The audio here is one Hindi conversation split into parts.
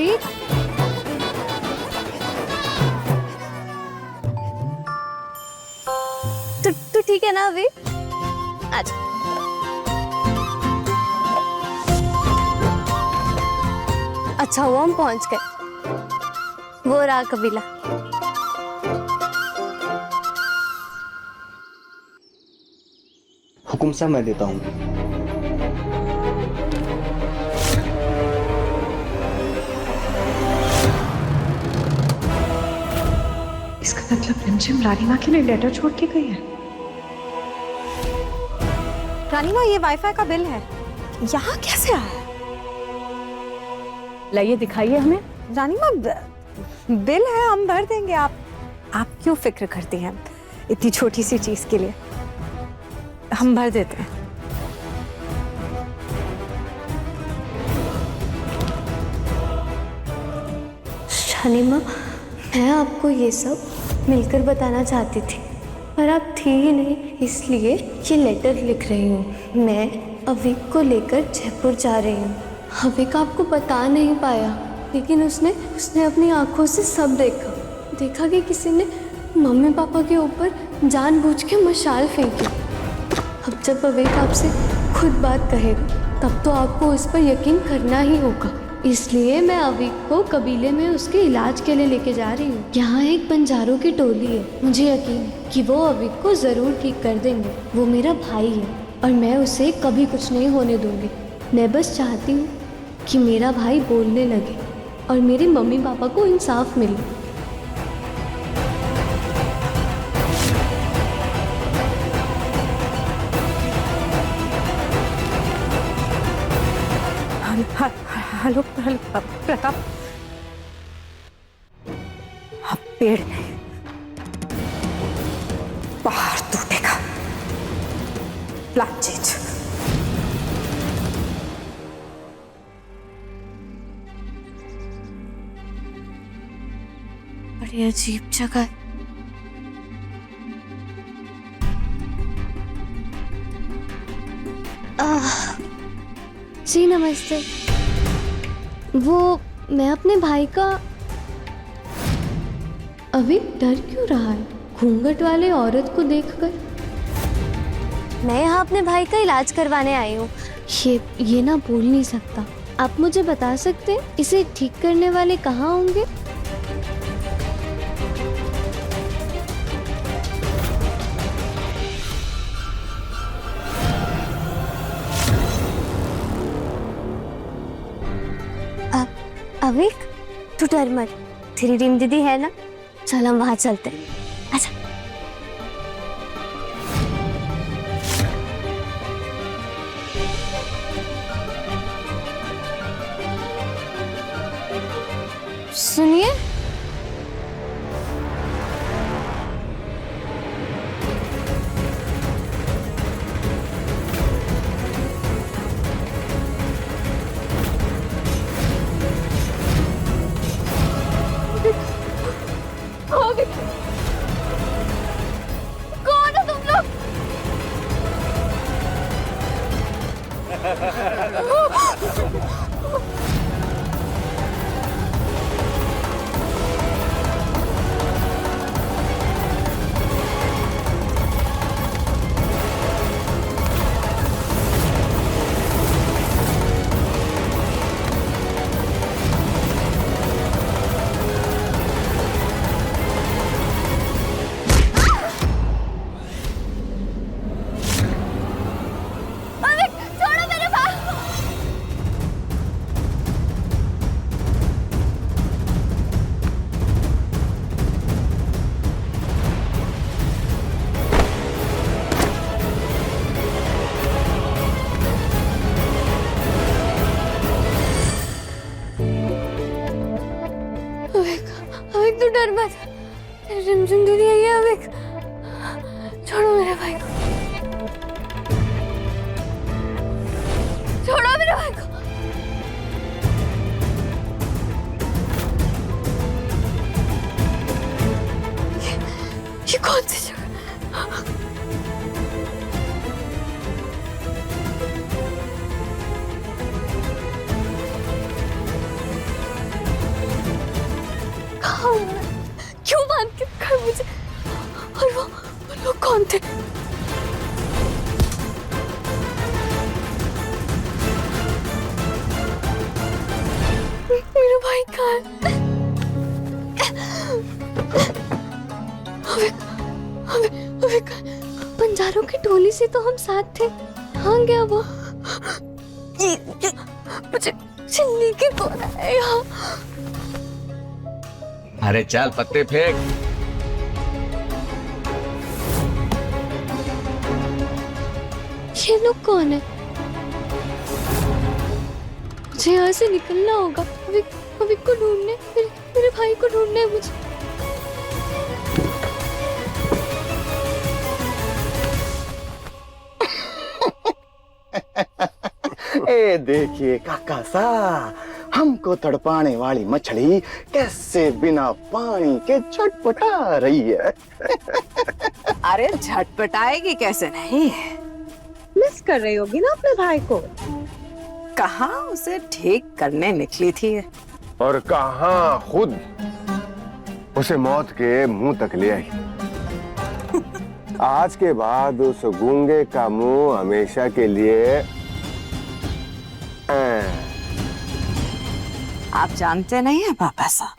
अभी तो ठीक है ना अभी? अच्छा अच्छा हुआ हम पहुंच गए। वो रहा कबीला। हुक्म सा मैं देता हूँ। इसका मतलब रिमझिम रानी माँ के लिए लेटर छोड़ के गई है। रानी माँ, ये वाईफाई का बिल है, यहाँ कैसे आया? लाइए दिखाइए हमें। रानी माँ, बिल है, हम भर देंगे। आप क्यों फिक्र करती हैं इतनी छोटी सी चीज के लिए? हम भर देते हैं। रानी माँ, मैं आपको ये सब मिलकर बताना चाहती थी, पर आप थी ही नहीं, इसलिए ये लेटर लिख रही हूँ। मैं अविक को लेकर जयपुर जा रही हूँ। अविक आपको बता नहीं पाया, लेकिन उसने अपनी आंखों से सब देखा कि किसी ने मम्मी पापा के ऊपर जानबूझ के मशाल फेंकी। अब जब अविक आपसे खुद बात कहेगा, तब तो आपको उस पर यकीन करना ही होगा। इसलिए मैं अविक को कबीले में उसके इलाज के लिए लेके जा रही हूँ। यहाँ एक बंजारों की टोली है, मुझे यकीन है कि वो अविक को जरूर ठीक कर देंगे। वो मेरा भाई है और मैं उसे कभी कुछ नहीं होने दूंगी। मैं बस चाहती हूँ कि मेरा भाई बोलने लगे और मेरे मम्मी पापा को इंसाफ मिले। हेलो प्रताप, अब पेड़ नहीं, पहाड़ टूटेगा। Plan change. बड़ी अजीब जगह है। जी नमस्ते। वो मैं अपने भाई का। अभी डर क्यों रहा है घूंघट वाले औरत को देखकर? मैं यहाँ अपने भाई का इलाज करवाने आई हूँ। ये ना बोल नहीं सकता। आप मुझे बता सकते हैं इसे ठीक करने वाले कहाँ होंगे? अविक, तू डर मत, तेरी रीम दीदी है ना, चल हम वहां चलते हैं। अच्छा। सुनिए, कौन हो तुम लोग? अविक तू डर मत, रिमझिम दीदी आई है। अविक छोड़ो मेरे भाई को, छोड़ो मेरे भाई को। ये कौन सी जगह? देखा है मुझे। और वो लोग कौन थे? मेरा भाई कहाँ है? अबे बंजारों की टोली से तो हम साथ थे, कहाँ गया वो? मुझे लेके कौन आया यहाँ? अरे चल पत्ते फेंक। ये लोग कौन है? मुझे यहाँ से निकलना होगा। अभी को ढूंढने, मेरे भाई को ढूंढना है मुझे। ए देखिए काका सा, हमको तड़पाने वाली मछली कैसे बिना पानी के छटपटा रही है। अरे झटपटाएगी कैसे नहीं, मिस कर रही होगी ना अपने भाई को। कहाँ उसे ठीक करने निकली थी और कहाँ खुद उसे मौत के मुंह तक ले आई। आज के बाद उस गूंगे का मुंह हमेशा के लिए आप जानते नहीं है पापा साहब,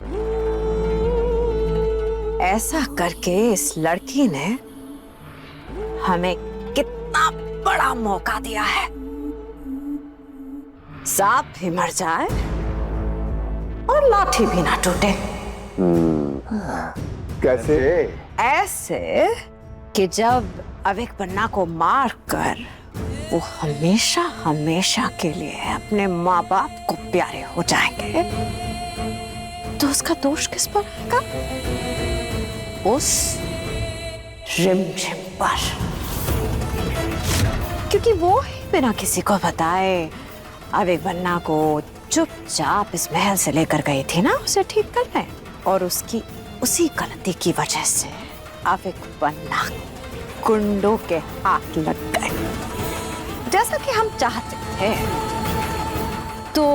ऐसा करके इस लड़की ने हमें कितना बड़ा मौका दिया है। सांप भी मर जाए और लाठी भी ना टूटे। कैसे? ऐसे कि जब अविक पन्ना को मार कर वो हमेशा हमेशा के लिए अपने माँ बाप को प्यारे हो जाएंगे, तो उसका दोष किस पर आएगा? उस रिमझिम पर, क्योंकि वो ही बिना किसी को बताए अविक पन्ना को चुपचाप इस महल से लेकर गई थी ना उसे ठीक करने, और उसकी उसी गलती की वजह से अविक पन्ना गुंडों के हाथ लग गए जैसा कि हम चाहते थे। तो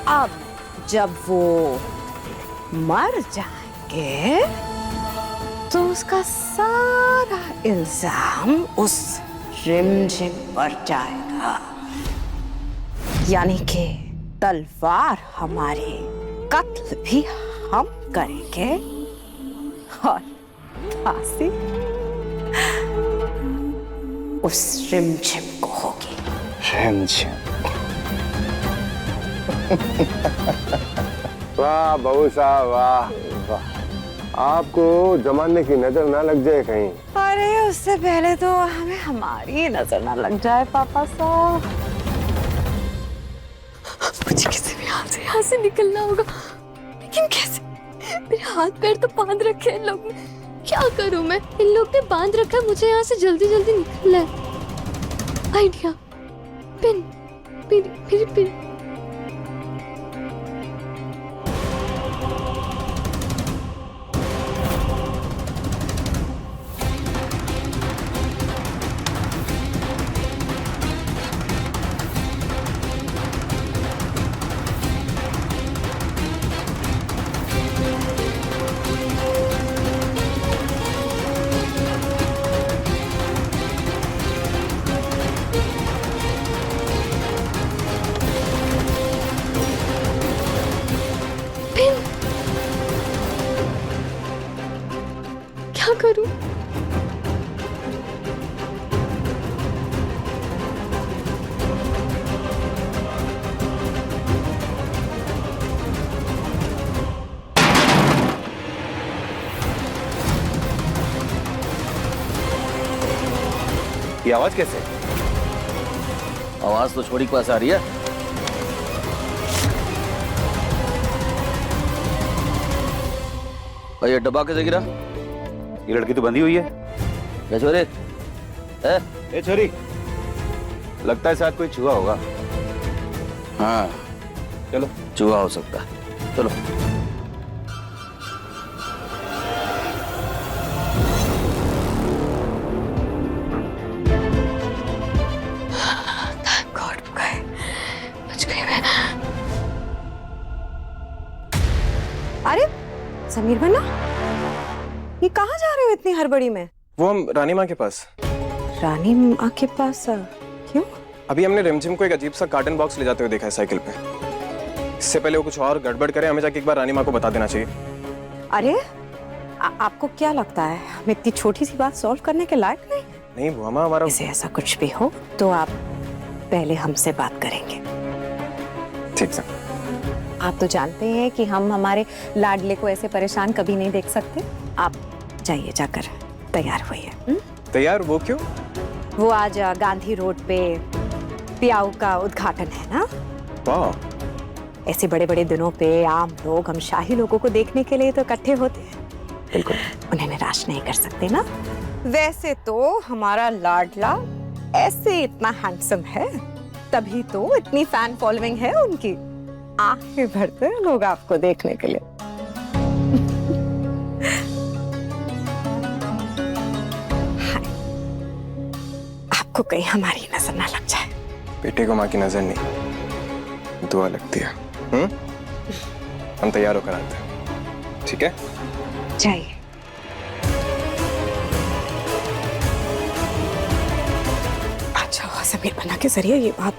अब जब वो मर जाएंगे तो उसका सारा इल्जाम उस रिमझिम पर जाएगा, यानी कि तलवार हमारी, कत्ल भी हम करेंगे और फांसी उस रिमझिम को होगी। रिमझिम। वाह बहू साहब वाह वाह, आपको जमाने की नजर ना लग जाए कहीं। अरे उससे पहले तो हमें हमारी नजर ना लग जाए पापा साहब। मुझे किसी भी हाल से यहाँ से निकलना होगा, लेकिन कैसे? मेरे हाथ पैर तो बांध रखे हैं इन लोग ने। क्या करूं मैं? इन लोग ने बांध रखा है, मुझे यहाँ से जल्दी जल्दी निकलना है। आइडिया, पिन, मेरी पिन। क्या करूं? ये आवाज कैसे? आवाज तो छोड़ी के पास आ रही है। भाई ये डब्बा कैसे गिरा? ये लड़की तो बंधी हुई है। क्या छोरे? ए छोरी, लगता है शायद कोई छुआ होगा। हाँ चलो, चूहा हो सकता है, चलो। गॉड, बच गई मैं। अरे समीर बन्ना, ये कहाँ जा रहे हो इतनी हड़बड़ी में? वो हम रानी माँ के पास। रानी माँ के पास? क्यों? अभी हमने रिमझिम को एक अजीब सा कार्टन बॉक्स ले जाते हुए देखा है साइकिल पे। इससे पहले वो कुछ और गड़बड़ करे, हमें जाके एक बार रानी माँ को बता देना चाहिए। अरे आपको क्या लगता है हम इतनी छोटी सी बात सॉल्व करने के लायक नहीं? नहीं बुआ माँ, हमारा इसे ऐसा कुछ भी हो तो आप पहले हमसे बात करेंगे। ठीक है। आप तो जानते हैं कि हम हमारे लाडले को ऐसे परेशान कभी नहीं देख सकते। आप जाइए, जाकर तैयार होइए। तैयार? वो क्यों? वो आज गांधी रोड पे पियाऊ का उद्घाटन है ना। वाह, ऐसे बड़े बड़े दिनों पे आम लोग, हम शाही लोगों को देखने के लिए तो इकट्ठे होते हैं। बिल्कुल। उन्हें निराश नहीं कर सकते ना। वैसे तो हमारा लाडला ऐसे इतना हैंडसम है, तभी तो इतनी फैन फॉलोइंग है उनकी। आंखें भरते हैं लोग आपको देखने के लिए। आपको कहीं हमारी नजर ना लग जाए। बेटे को माँ की नजर नहीं, दुआ लगती है। हम तैयार होकर आते हैं, ठीक है? जाइए। अच्छा हुआ समीर बना के जरिए ये बात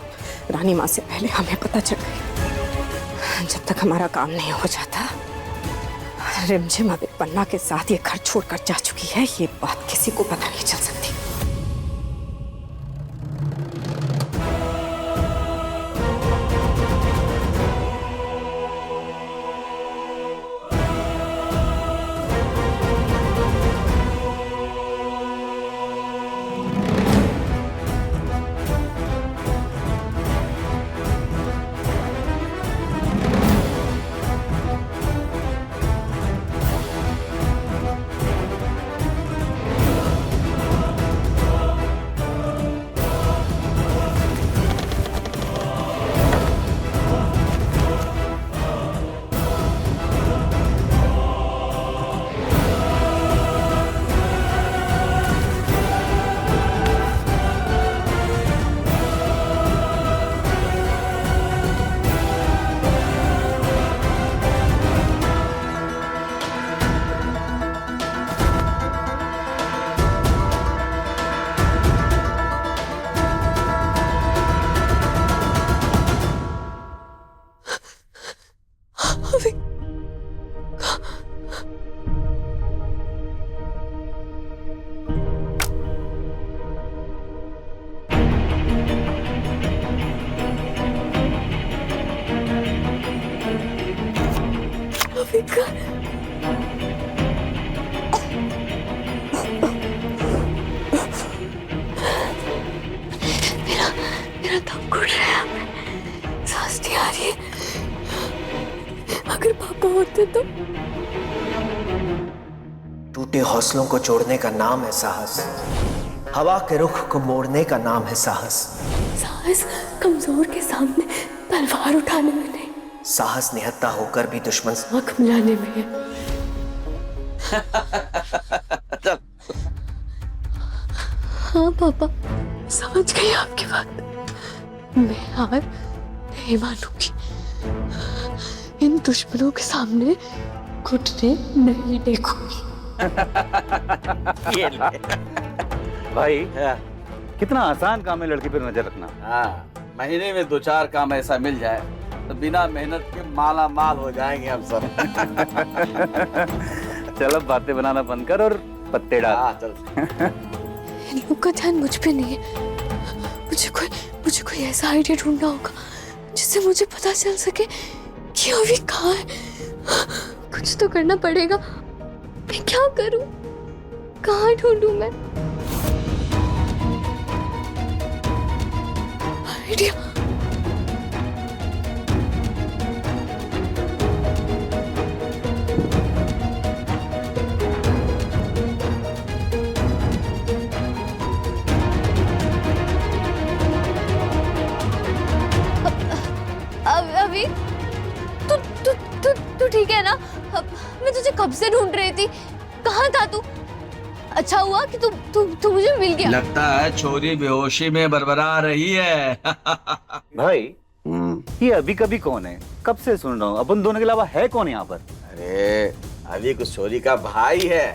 रानी माँ से पहले हमें पता चल गई। जब तक हमारा काम नहीं हो जाता, रिमझिम अब एक पन्ना के साथ ये घर छोड़कर जा चुकी है, ये बात किसी को पता नहीं चल सकती। मेरा दम घुट रहा है, सांस नहीं आ रही है। अगर पापा होते तो। टूटे हौसलों को जोड़ने का नाम है साहस, हवा के रुख को मोड़ने का नाम है साहस। साहस कमजोर के सामने तलवार उठाने में नहीं, साहस निहत्था होकर भी दुश्मन से आंख मिलाने में है। हाँ पापा, समझ गई आपकी बात। मैं हार नहीं मानूंगी, इन दुश्मनों के सामने घुटने नहीं टेकूंगी। ये ले। भाई कितना आसान काम है लड़की पर नजर रखना। हाँ, महीने में 2-4 काम ऐसा मिल जाए तो बिना मेहनत के माला माल हो जाएंगे हम सब। चल अब बातें बनाना बंद कर और पत्ते डाल। हाँ, चल। इन लोग का ध्यान मुझ पे नहीं है। मुझे कोई ऐसा आइडिया ढूंढना होगा जिससे मुझे पता चल सके कि अभी कहाँ है। कुछ तो करना पड़ेगा। मैं क्या करूं? कहाँ ढूंढूं मैं आइडिया? अभी तू ठीक है ना? मैं तुझे कब से ढूंढ रही थी, कहाँ था तू? अच्छा हुआ कि तू मुझे मिल गया। लगता है छोरी बेहोशी में बरबरा रही है। भाई ये अभी कभी कौन है? कब से सुन रहा हूँ। अपन दोनों के अलावा है कौन यहाँ पर? अरे अभी कुछ छोरी का भाई है,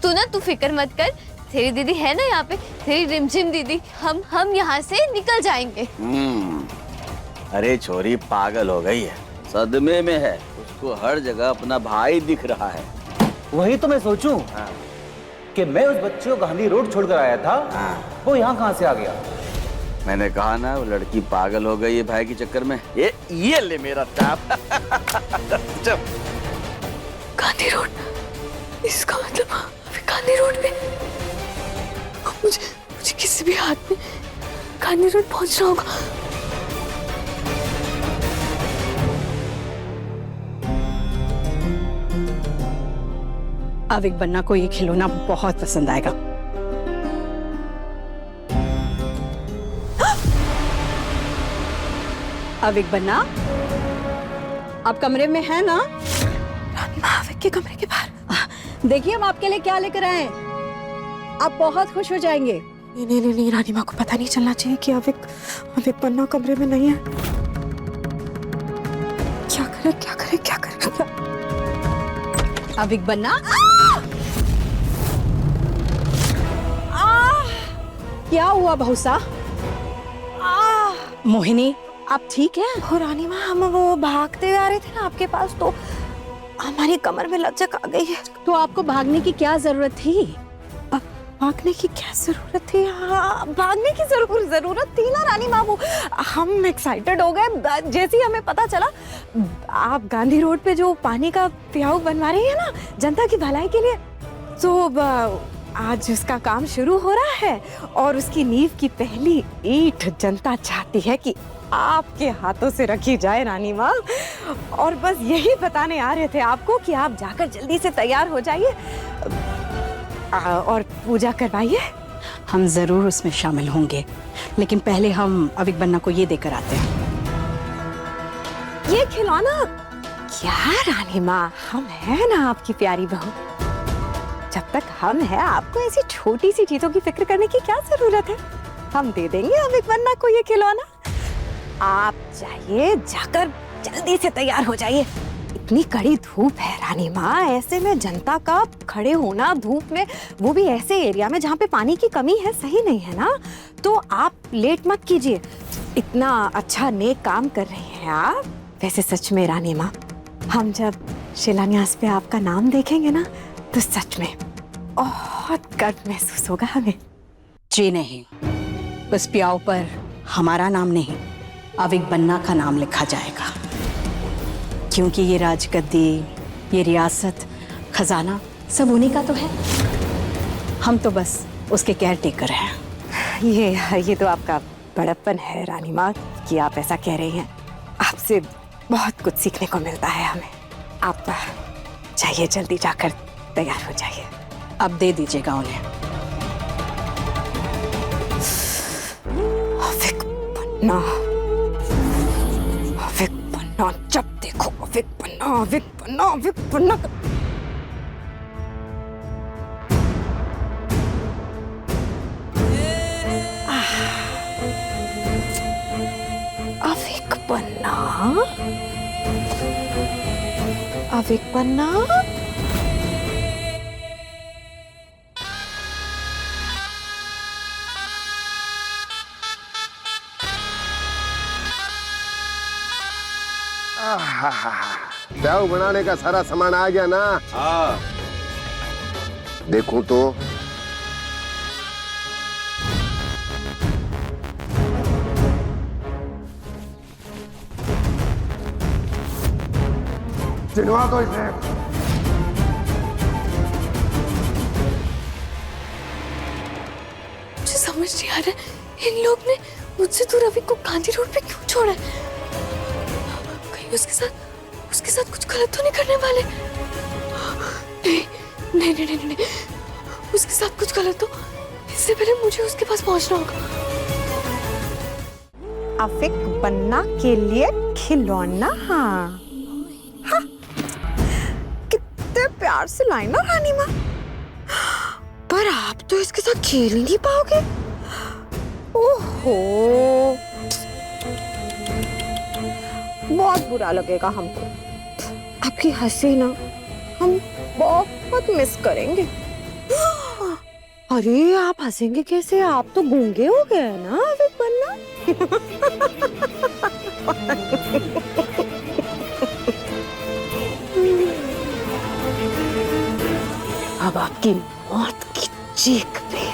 तू ना तू फिक्र मत कर, तेरी दीदी है ना यहाँ पे, तेरी रिमझिम दीदी, हम यहाँ से निकल जाएंगे। अरे छोरी पागल हो गई है, सदमे में है, उसको हर जगह अपना भाई दिख रहा है। वही तो मैं सोचूं कि मैं उस बच्चे को गांधी रोड छोड़कर आया था, वो यहाँ कहाँ से आ गया? मैंने कहा ना वो लड़की पागल हो गई है भाई के चक्कर में। ये ले मेरा टाप। चल। गांधी रोड, इसका मतलब अभी गांधी रोड पे मुझे किसी भी हाथ में गांधी रोड पहुंचना होगा। अविक बन्ना को ये खिलौना बहुत पसंद आएगा। अविक बन्ना, आप कमरे में हैं ना? रानी माँ अविक के कमरे के बाहर। देखिए हम आपके लिए क्या लेकर आए हैं, आप बहुत खुश हो जाएंगे। नहीं, रानी माँ को पता नहीं चलना चाहिए कि अविक बन्ना कमरे में नहीं है। क्या करे? अविक बन्ना, क्या हुआ बहुसा? मोहिनी, आप ठीक हैं? हो रानी माँ, हम वो भागते हुए आ रहे थे ना आपके पास, तो हमारी कमर में लचक आ गई है। तो आपको भागने की क्या जरूरत थी? भागने की क्या जरूरत थी? हाँ, भागने की जरूरत थी ना रानी माँ। वो हम एक्साइटेड हो गए जैसे ही हमें पता चला आप गांधी रोड पे जो पानी का प्याऊ बनवा रही है ना जनता की भलाई के लिए, तो आज उसका काम शुरू हो रहा है और उसकी नींव की पहली ईंट जनता चाहती है कि आपके हाथों से रखी जाए रानी माँ। और बस यही बताने आ रहे थे आपको कि आप जाकर जल्दी से तैयार हो जाइए और पूजा करवाइए। हम जरूर उसमें शामिल होंगे, लेकिन पहले हम अविक बन्ना को ये देकर आते हैं। ये खिलौना क्या रानी माँ, हम हैं ना आपकी प्यारी बहू। जब तक हम हैं आपको ऐसी छोटी सी चीजों की फिक्र करने की क्या जरूरत है। हम दे देंगे अविक बन्ना को ये खिलौना। आप जाइए, जाकर जल्दी से तैयार हो जाइए। इतनी कड़ी धूप है रानी माँ, ऐसे में जनता का खड़े होना धूप में, वो भी ऐसे एरिया में जहाँ पे पानी की कमी है, सही नहीं है ना। तो आप लेट मत कीजिए, इतना अच्छा नेक काम कर रहे हैं आप। वैसे सच में रानी माँ, हम जब शिलान्यास पे आपका नाम देखेंगे ना तो सच में बहुत गर्व महसूस होगा हमें। जी नहीं, उस प्याऊ पर हमारा नाम नहीं, अविक बन्ना का नाम लिखा जाएगा, क्योंकि ये राजगद्दी, ये रियासत, खजाना सब उन्हीं का तो है। हम तो बस उसके केयर टेकर हैं। ये तो आपका बड़प्पन है रानी माँ कि आप ऐसा कह रही हैं। आपसे बहुत कुछ सीखने को मिलता है हमें। आप जाइए, जल्दी जाकर तैयार हो जाइए। अब दे दीजिएगा उन्हें। अविक बन्ना, अविक बन्ना, जब देखो अविक बन्ना, अविक बन्ना, अविक बन्ना। अविक बन्ना, अविक बन्ना। प्याऊ बनाने का सारा सामान आ गया ना? हाँ। देखूं तो चिनवा दो इसे। मुझे समझ नहीं आ रहा है, इन लोग ने मुझसे दूर अविक को गांधी रोड पे क्यों छोड़ा है? कहीं उसके साथ कुछ गलत तो नहीं करने वाले? नहीं, उसके साथ कुछ गलत हो, इससे पहले मुझे उसके पास पहुंचना होगा। अविक बन्ना के लिए खिलौना। हाँ, कितने प्यार से लाई ना रानी माँ, पर आप तो इसके साथ खेल ही नहीं पाओगे। ओहो, बहुत बुरा लगेगा हमको। आपकी हंसी ना हम बहुत मिस करेंगे। अरे आप हंसेंगे कैसे? आप तो गूंगे हो गए ना अविक बन्ना। अब आपकी मौत की चीख पे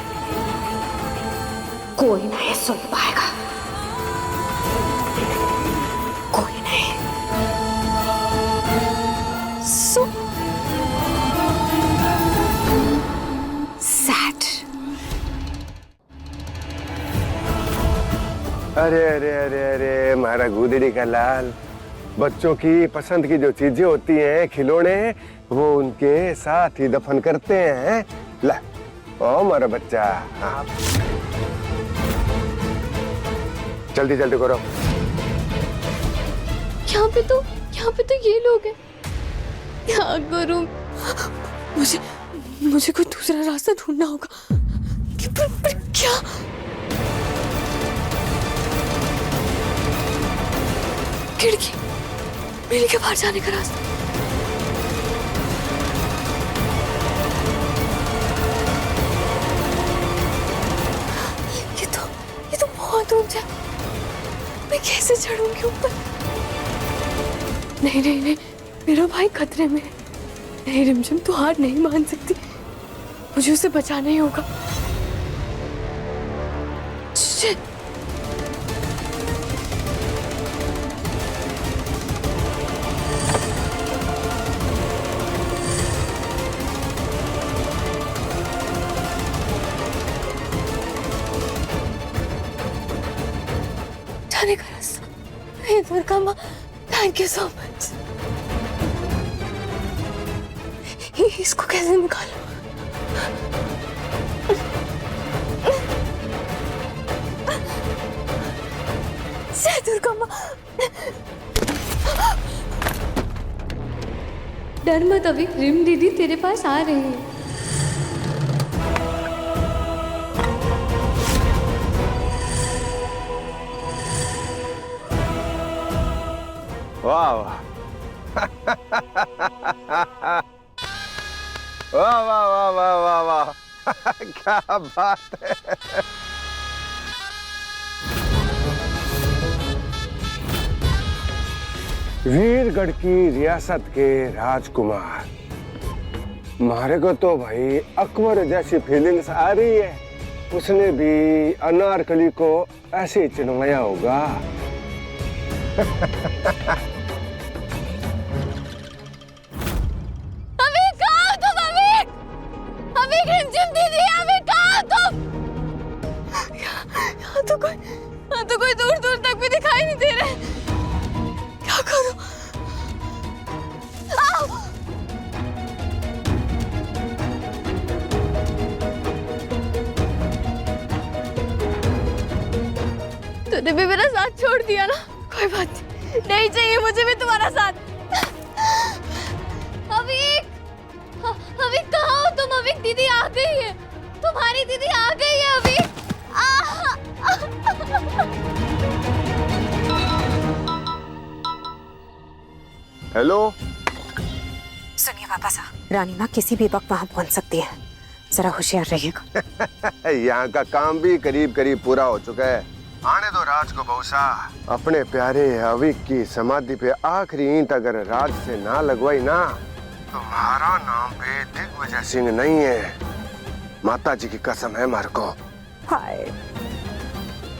कोई नहीं सुन पाएगा, कोई नहीं। सैड। अरे अरे अरे अरे हमारा गुदड़ी का लाल, बच्चों की पसंद की जो चीजें होती हैं, खिलौने, वो उनके साथ ही दफन करते हैं। ला, ओ हमारा बच्चा, हाँ। जल्दी जल्दी करो। यहाँ पे तो ये लोग हैं। क्या करूं? मुझे कोई दूसरा रास्ता ढूंढना होगा। पर क्या? खिड़की के बाहर जाने का रास्ता। ये तो बहुत ऊंचा। मैं कैसे चढ़ूंगी ऊपर? नहीं, मेरा भाई खतरे में है। नहीं रिमझिम, तू हार नहीं मान सकती। मुझे उसे बचाना ही होगा। जाने का रास्ता। हे दुर्गा माँ, थैंक यू सो मच। इसको कैसे निकालूं? जय दुर्गा माँ। डर मत अभी, रिम दीदी तेरे पास आ रही है। वाह वाह वाह वाह वाह वाह वाह वाह क्या बात है। वीरगढ़ की रियासत के राजकुमार, हमारे को तो भाई अकबर जैसी फीलिंग्स आ रही है। उसने भी अनारकली को ऐसे ही चिनवाया होगा। तो कोई दूर दूर तक भी दिखाई नहीं दे रहा है। क्या करूं? तूने भी मेरा साथ छोड़ दिया ना, कोई बात नहीं चाहिए मुझे भी तुम्हारा साथ। अविक, अविक कहाँ हो तुम? अविक दीदी आ गई है, तुम्हारी दीदी आ गई है। अविक हेलो, सुनिए पापा साहब, रानी माँ किसी भी वक्त वहाँ पहुँच सकती है, जरा होशियार रहिएगा। यहाँ का काम भी करीब करीब पूरा हो चुका है। आने दो राज को बहुसा। अपने प्यारे अविक की समाधि पे आखिरी ईंट अगर राज से ना लगवाई ना, तुम्हारा नाम पे दिग्विजय सिंह नहीं है। माता जी की कसम है मार को। हाय,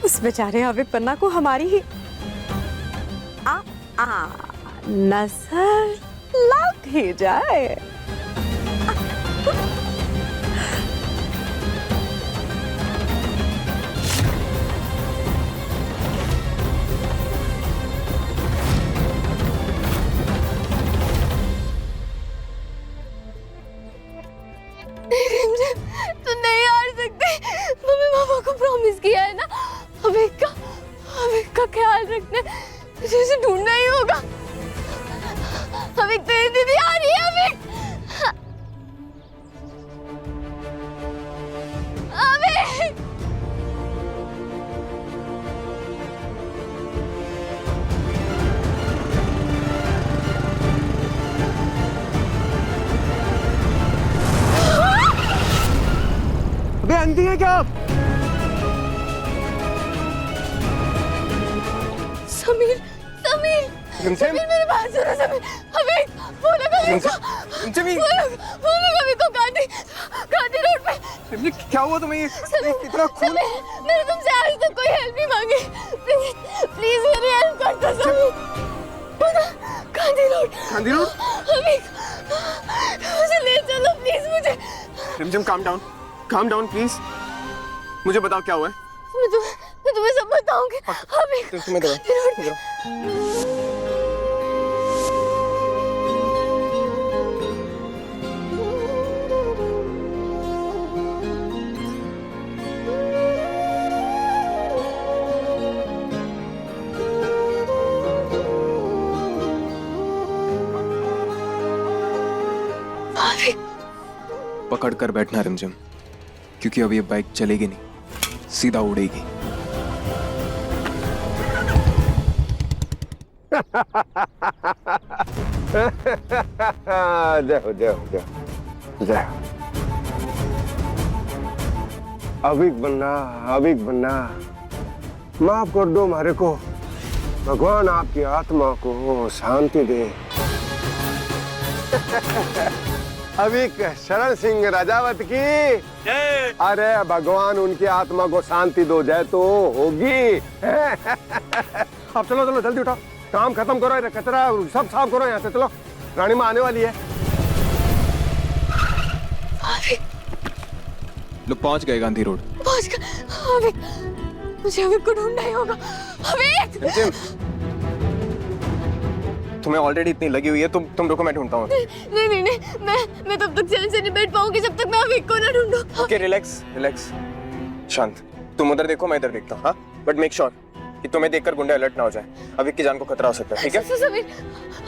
उस बेचारे अविक पन्ना को हमारी ही नजर लग ही जाए। तू नहीं हार सकती। मम्मी पापा को प्रॉमिस किया है ना, अविक का ख्याल रखना। तुझे उसे ढूंढना ही होगा। अविक तेरी दीदी आ रही है। अविक, अविक चीटिंग है क्या आप? समीर समीर समीर मेरी बात सुनो समीर। हमें वो लगा को गांधी रोड पे। क्या हुआ तुम्हें? इतना खून? मैंने तुमसे आज तक कोई हेल्प नहीं मांगी। प्लीज मेरी हेल्प कर दो समीर। गांधी रोड हमें मुझे ले चलो प्लीज। मुझे रिमझिम काम डाउन प्लीज। मुझे बताओ क्या हुआ है? मैं तुम्हें सब बताऊंगी। हमें तुम्हें दो। पकड़ कर बैठना रिमझिम, क्योंकि अब ये बाइक चलेगी नहीं, सीधा उड़ेगी। जाओ जाओ जाओ जाओ। अविक बनना माफ कर दो हमारे को। भगवान आपकी आत्मा को शांति दे। अविक शरण सिंह राजावत की जय। अरे भगवान उनकी आत्मा को शांति दो, जय तो होगी। अब चलो जल्दी उठाओ, काम खत्म करो, कचरा सब साफ करो यहाँ से। चलो, रानी माँ आने वाली है। लोग पहुंच गए गांधी रोड। पहुंच गए। मुझे अविक को ढूंढना ही होगा। अविक! तुम्हें ऑलरेडी इतनी लगी हुई है, तुम रुको, मैं ढूंढता हूँ। नहीं मैं तब तक चैन से नहीं बैठ पाऊंगी जब तक मैं अविक को ना ढूंढूं। ओके, रिलैक्स शांत। तुम उधर देखो, मैं इधर देखता हूँ। हाँ, बट मेक श्योर कि तुम्हें देखकर गुंडे अलर्ट ना हो जाए। अविक की जान को खतरा हो सकता है, ठीक है? समीर,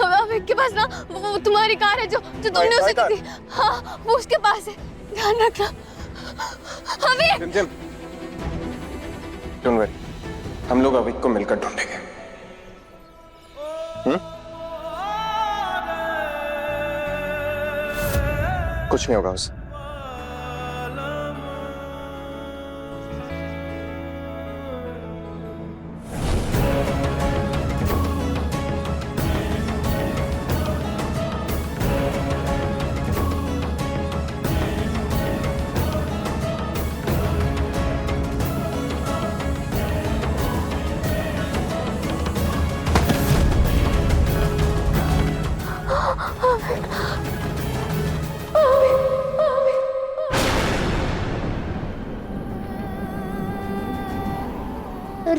अविक के पास ना वो तुम्हारी कार है जो तुमने उसे दी थी। हाँ, वो उसके पास है, ध्यान रखना। अविक! डोंट वरी, हम लोग अविक को मिलकर ढूंढेंगे। कुछ नहीं होगा उसे।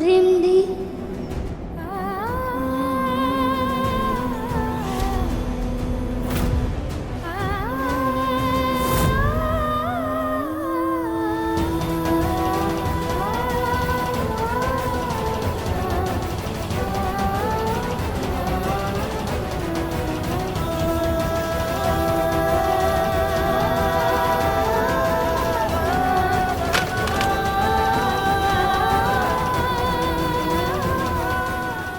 रिमली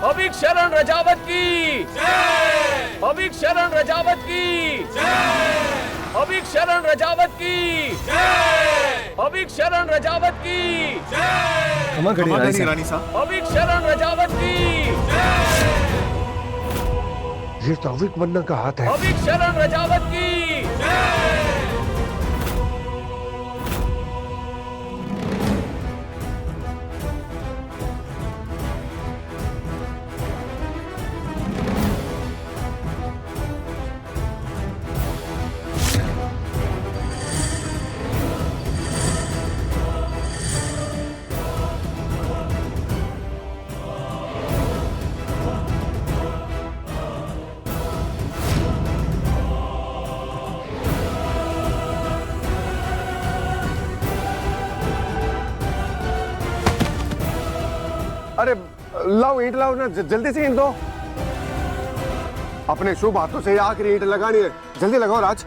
अविक शरण रजावत की जय। अविक शरण रजावत की जय। अविक शरण रजावत की जय। अविक शरण रजावत की जय। कमाल खड़ी रानी साहब। अविक शरण रजावत की जय। ये तो अविक बनना का हाथ है। अविक शरण रजावत की जय। अरे लाओ ईंट लाओ ना, जल्दी से ईंट दो। अपने शुभ हाथों से आखिरी ईंट लगानी है, जल्दी लगाओ राज।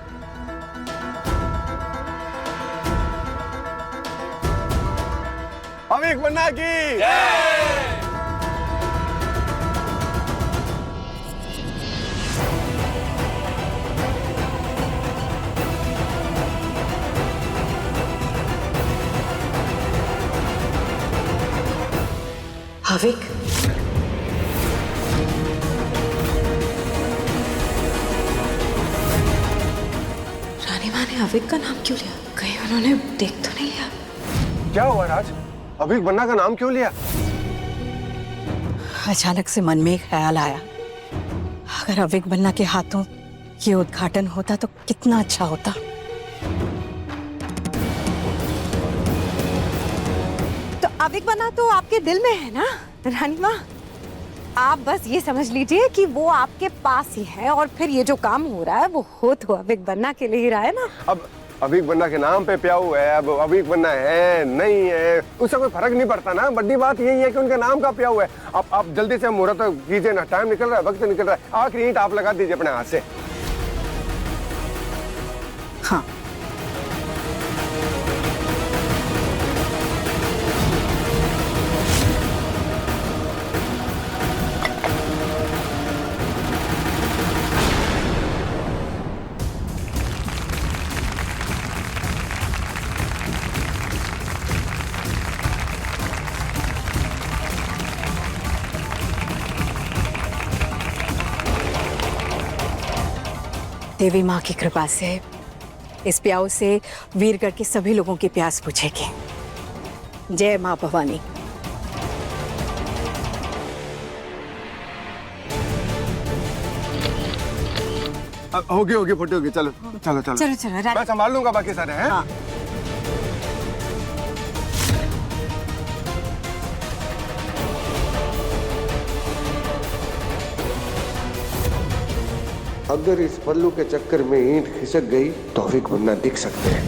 अविक बनना की जय। अविक, रानी माँ ने अविक का नाम क्यों लिया? कहीं उन्होंने देख तो नहीं लिया? क्या हुआ राज? अविक बन्ना का नाम क्यों लिया? अचानक से मन में एक ख्याल आया, अगर अविक बन्ना के हाथों ये उद्घाटन होता तो कितना अच्छा होता। तो अविक बन्ना तो आपके दिल में है ना रानी माँ? आप बस ये समझ लीजिए कि वो आपके पास ही है, और फिर ये जो काम हो रहा है वो हो तो अविक बन्ना के लिए ही रहा है ना। अब अविक बन्ना के नाम पे प्याऊ है, अब अविक बन्ना है नहीं है उससे कोई फर्क नहीं पड़ता ना। बड़ी बात यही है कि उनके नाम का प्याऊ है। अब आप जल्दी से मुहूर्त कीजिए ना, टाइम निकल रहा है, वक्त निकल रहा है। आखिरी ईंट आप लगा दीजिए अपने हाथ से। हाँ, देवी माँ की कृपा से इस प्याऊ से वीरगढ़ के सभी लोगों की प्यास बुझेगी। जय माँ भवानी। होगी फुटी होगी। चलो चलो चलो चलो चलो मैं संभाल लूंगा बाकी सारे हैं। हाँ। अगर इस पल्लू के चक्कर में ईंट खिसक गई तो अविक बन्ना दिख सकते हैं।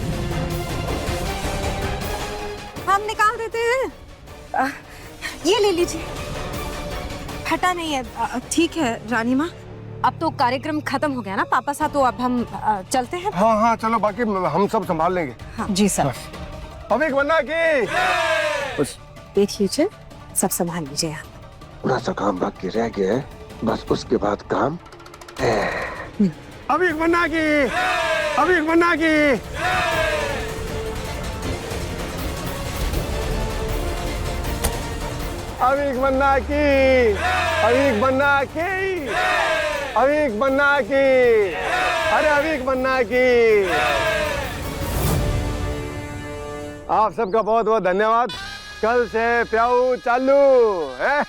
हम निकाल देते हैं। ये ले लीजिए, फटा नहीं है। ठीक है रानी माँ, अब तो कार्यक्रम खत्म हो गया ना पापा साहब, तो अब हम चलते हैं। हाँ हाँ चलो, बाकी हम सब संभाल लेंगे। हाँ। जी सर। अविक बन्ना की देख लीजिए, सब संभाल लीजिए आप। थोड़ा सा काम बाकी रह गया है, बस उसके बाद काम है। अविक बन्ना की, अविक बन्ना की। अविक बन्ना की, अविक बन्ना की, अविक बन्ना की, अरे अविक बन्ना की। आप सबका बहुत बहुत धन्यवाद। कल से प्याऊ चालू है।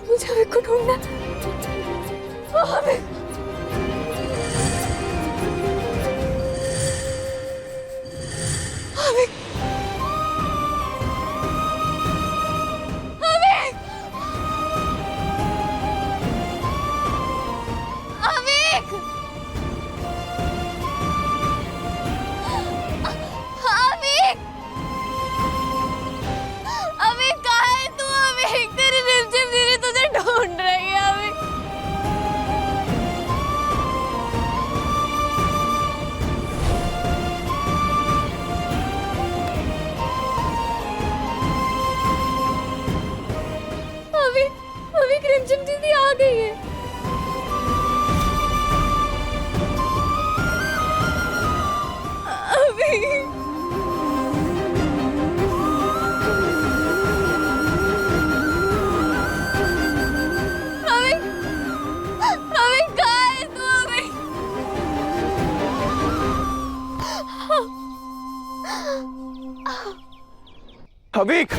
मुझे अविक को ढूंढना है। अविक, अविक, अविक, अविक, अविक कहाँ है तू? अविक, तेरी रिमझिम दीदी तुझे ढूंढ रही है। अविक, अविक, अविक, रिमझिम दीदी आ गई है। अविक, अविक, अविक कहाँ है तू? अविक,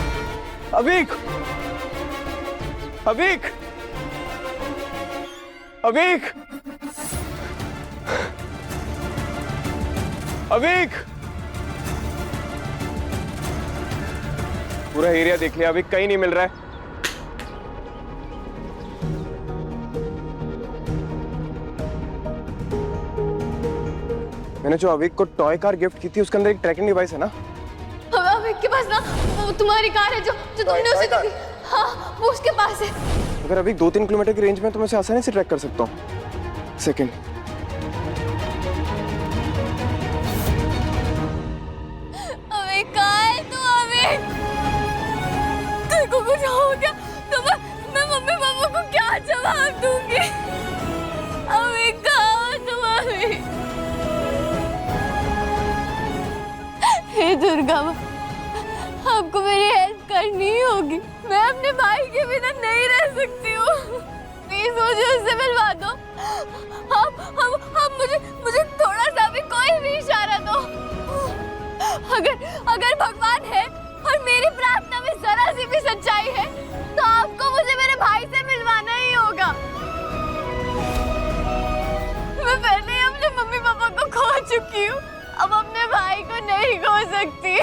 अविक, अविक, अविक, अविक। पूरा एरिया देख लिया, अविक कहीं नहीं मिल रहा है। मैंने जो अविक को टॉय कार गिफ्ट की थी उसके अंदर एक ट्रैकिंग डिवाइस है ना? अविक के पास ना वो तुम्हारी कार है जो जो तुमने उसे दी थी। हाँ, वो उसके पास है। अगर अविक 2-3 किलोमीटर की रेंज में तो मैं उसे आसानी से ट्रैक कर सकता हूँ। सेकंड, अविक कहाँ है तू? अविक, तेरे को कुछ कुछ हो गया तो मैं मम्मी पापा को क्या जवाब दूंगी? अभी कहाँ तुम अभी? हे दुर्गा माँ, आपको मेरी हेल्प करनी ही होगी। मैं अपने भाई के बिना नहीं रह सकती हूँ। प्लीज मुझे उससे मिलवा दो। आप मुझे थोड़ा सा भी, कोई भी इशारा दो। अगर भगवान है और मेरी प्रार्थना में जरा सी भी सच्चाई है तो आपको मुझे मेरे भाई से मिलवाना ही होगा। मैं पहले ही अपने मम्मी पापा को खो चुकी हूँ, अब अपने भाई को नहीं खो सकती।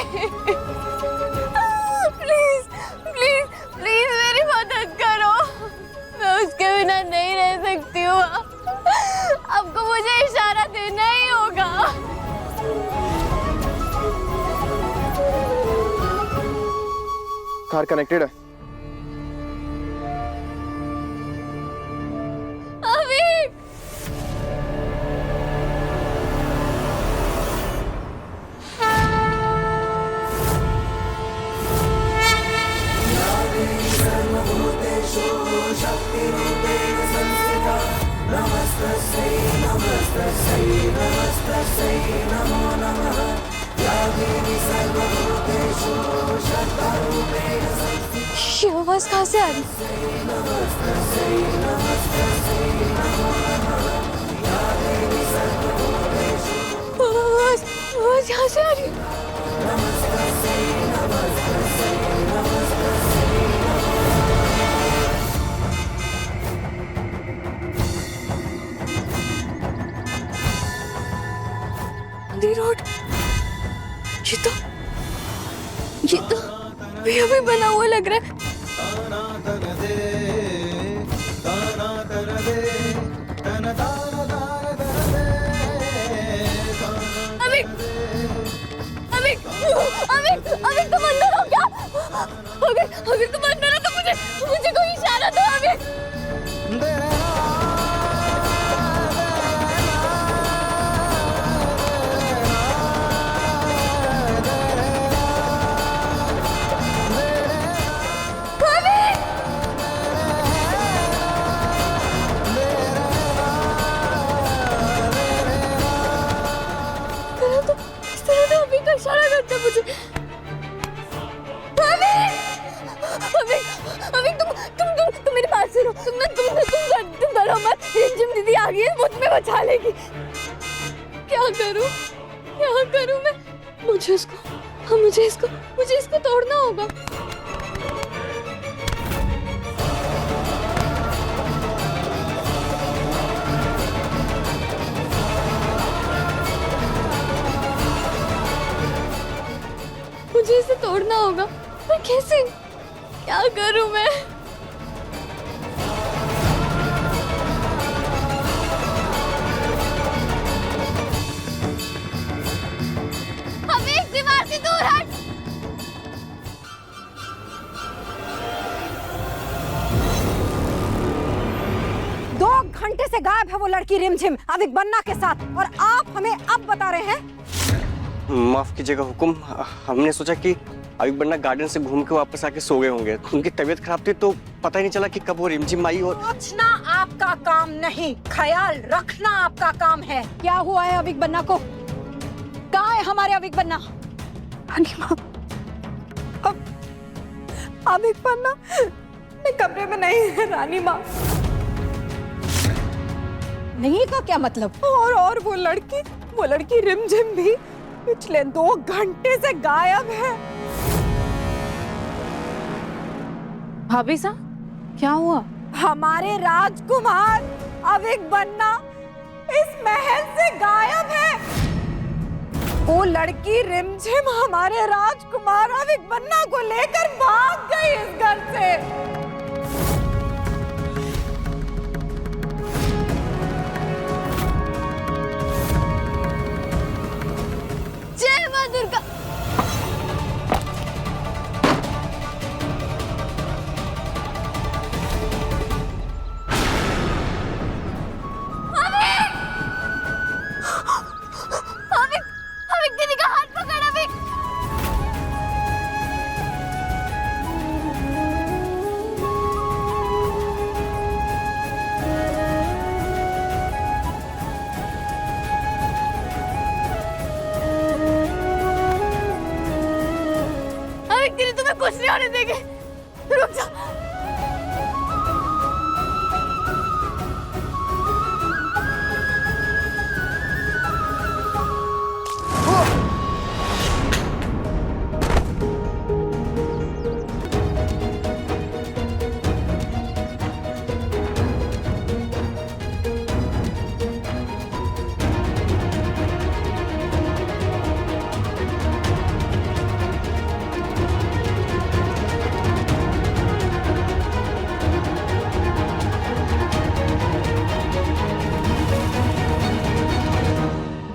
प्लीज प्लीज प्लीज मेरी मदद करो, मैं उसके बिना नहीं रह सकती हूँ। आपको मुझे इशारा देना ही होगा। कार कनेक्टेड है। अभी ये आवाज कहाँ से आ रही? आवाज यहाँ से आ रही? गांधी रोड, ये तो अभी बना हुआ लग रहा है। अभी तुम अंदर हो क्या? अगर तुम अंदर हो तो मुझे कोई इशारा दो। इशारा करते मुझे। अभी तुम मेरे पास से रहो। तुम डरो मत। रिमझिम दीदी आ गई है, मुझ में बचा लेगी। क्या करूं मैं? मुझे इसको तोड़ना होगा। मुझे इसे तोड़ना होगा, पर कैसे? क्या करूं मैं? अभी एक दीवार से दूर हट। दो घंटे से गायब है वो लड़की रिमझिम अविक बन्ना के साथ, और आप हमें अब बता रहे हैं? माफ कीजिएगा हुकुम, हमने सोचा कि अविक बन्ना गार्डन से घूम के वापस आके सो गए होंगे। उनकी तबीयत खराब थी तो पता ही नहीं चला कि कब वो रिमझिम आई। और सोचना आपका काम नहीं, ख्याल रखना आपका काम है। क्या हुआ है अविक बन्ना को? कहाँ है हमारे अविक बन्ना? अविक बन्ना कमरे में नहीं है रानी माँ। नहीं का क्या मतलब? और वो लड़की रिमझिम भी पिछले 2 घंटे से गायब है। भाभी साहब क्या हुआ? हमारे राजकुमार अविक बन्ना इस महल से गायब है। वो लड़की रिमझिम हमारे राजकुमार अविक बन्ना को लेकर भाग गई इस घर से। जय मां दुर्गा। अविक दीदी का हाथ पकड़। कुछ नहीं होने देंगे। रुक जा।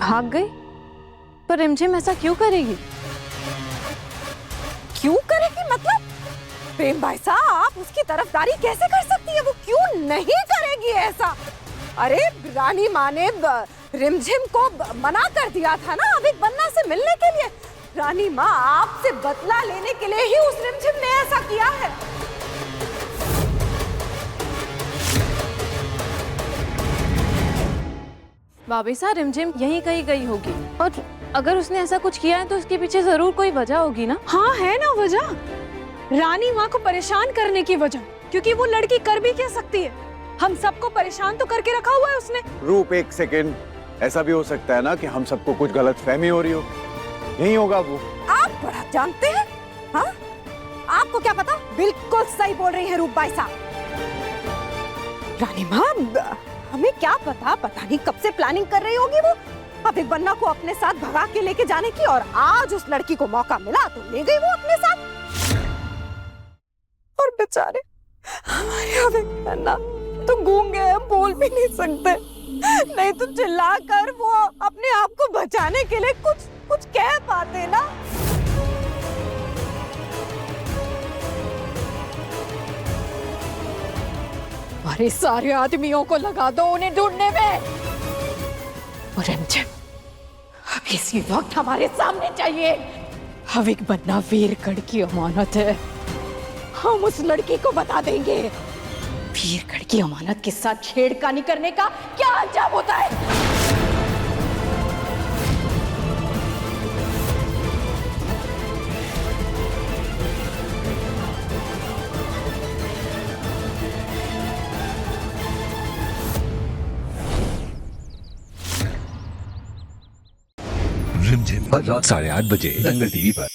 भाग गई? पर रिमझिम ऐसा क्यों करेगी? क्यों करेगी मतलब? प्रेम भाई साहब, आप उसकी तरफदारी कैसे कर सकती है? वो क्यों नहीं करेगी ऐसा? अरे रानी माँ ने रिमझिम को मना कर दिया था ना अविक बन्ना से मिलने के लिए। रानी माँ आपसे बदला लेने के लिए ही उस रिमझिम ने ऐसा किया है। भाभी साहब, रिमझिम यहीं कहीं गई होगी, और अगर उसने ऐसा कुछ किया है तो उसके पीछे जरूर कोई वजह होगी ना। हाँ है ना वजह, रानी माँ को परेशान करने की वजह, क्योंकि वो लड़की कर भी क्या सकती है? हम सबको परेशान तो करके रखा हुआ है उसने। रूप, एक सेकेंड, ऐसा भी हो सकता है ना कि हम सबको कुछ गलतफहमी हो रही हो, यही होगा वो। आप बड़ा जानते हैं। हाँ, आपको क्या पता? बिल्कुल सही बोल रही है रूप भाई साहब। रानी माँ, हमें क्या पता, पता नहीं कब से प्लानिंग कर रही होगी वो अविक बन्ना को अपने साथ भगा के लेके जाने की, और आज उस लड़की को मौका मिला तो ले गई वो अपने साथ। और बेचारे हमारे अविक बन्ना तो गूंगे हैं, बोल भी नहीं सकते, नहीं तो चिल्लाकर वो अपने आप को बचाने के लिए कुछ कुछ कह पाते ना। अरे सारे आदमियों को लगा दो उन्हें ढूंढने में। और रिमझिम अब इसी वक्त हमारे सामने चाहिए। अविक बन्ना वीरगढ़ की अमानत है, हम उस लड़की को बता देंगे वीरगढ़ की अमानत के साथ छेड़खानी करने का क्या अंजाम होता है। रिमझिम, रात 8:30 बजे दंगल टीवी पर।